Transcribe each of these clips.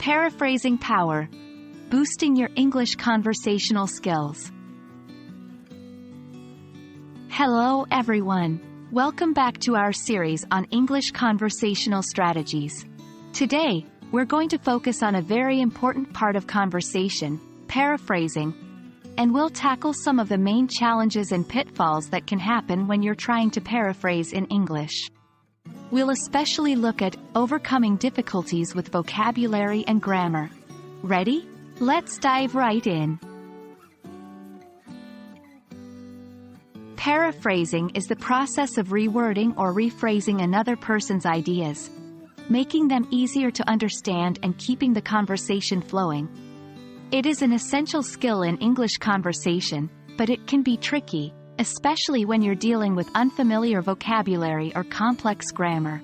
Paraphrasing power. Boosting your English conversational skills. Hello everyone. Welcome back to our series on English conversational strategies. Today, we're going to focus on a very important part of conversation, paraphrasing, and we'll tackle some of the main challenges and pitfalls that can happen when you're trying to paraphrase in English. We'll especially look at overcoming difficulties with vocabulary and grammar. Ready? Let's dive right in. Paraphrasing is the process of rewording or rephrasing another person's ideas, making them easier to understand and keeping the conversation flowing. It is an essential skill in English conversation, but it can be tricky, especially when you're dealing with unfamiliar vocabulary or complex grammar.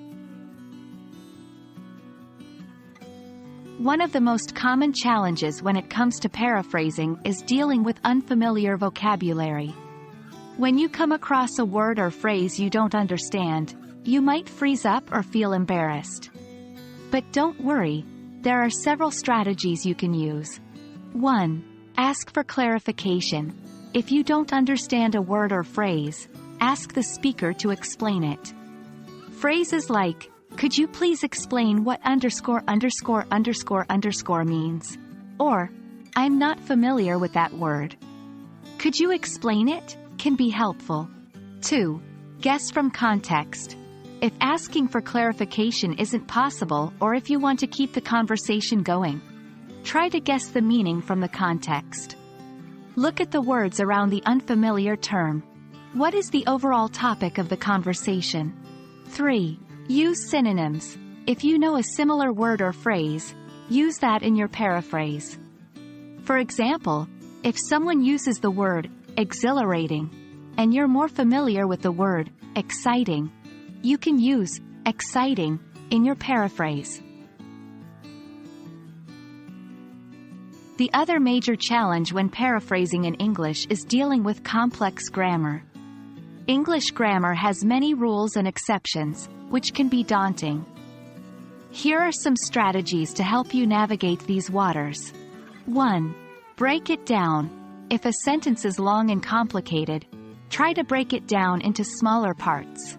One of the most common challenges when it comes to paraphrasing is dealing with unfamiliar vocabulary. When you come across a word or phrase you don't understand, you might freeze up or feel embarrassed. But don't worry, there are several strategies you can use. 1. Ask for clarification. If you don't understand a word or phrase, ask the speaker to explain it. Phrases like, "Could you please explain what ______ means?" Or, "I'm not familiar with that word. Could you explain it?" can be helpful. 2. Guess from context. If asking for clarification isn't possible or if you want to keep the conversation going, try to guess the meaning from the context. Look at the words around the unfamiliar term. What is the overall topic of the conversation? 3. Use synonyms. If you know a similar word or phrase, use that in your paraphrase. For example, if someone uses the word exhilarating, and you're more familiar with the word exciting, you can use exciting in your paraphrase. The other major challenge when paraphrasing in English is dealing with complex grammar. English grammar has many rules and exceptions, which can be daunting. Here are some strategies to help you navigate these waters. 1. Break it down. If a sentence is long and complicated, try to break it down into smaller parts.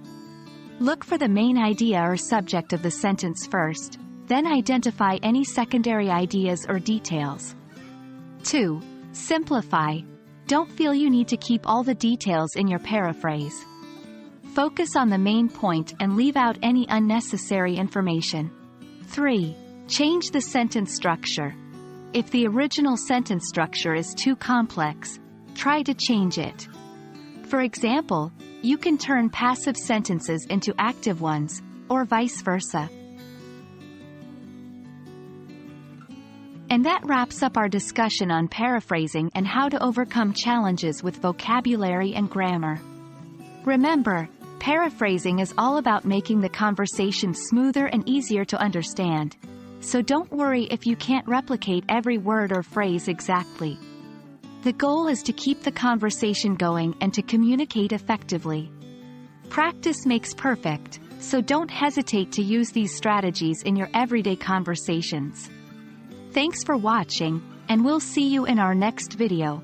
Look for the main idea or subject of the sentence first, then identify any secondary ideas or details. 2. Simplify. Don't feel you need to keep all the details in your paraphrase. Focus on the main point and leave out any unnecessary information. 3. Change the sentence structure. If the original sentence structure is too complex, try to change it. For example, you can turn passive sentences into active ones, or vice versa. And that wraps up our discussion on paraphrasing and how to overcome challenges with vocabulary and grammar. Remember, paraphrasing is all about making the conversation smoother and easier to understand. So don't worry if you can't replicate every word or phrase exactly. The goal is to keep the conversation going and to communicate effectively. Practice makes perfect, so don't hesitate to use these strategies in your everyday conversations. Thanks for watching, and we'll see you in our next video.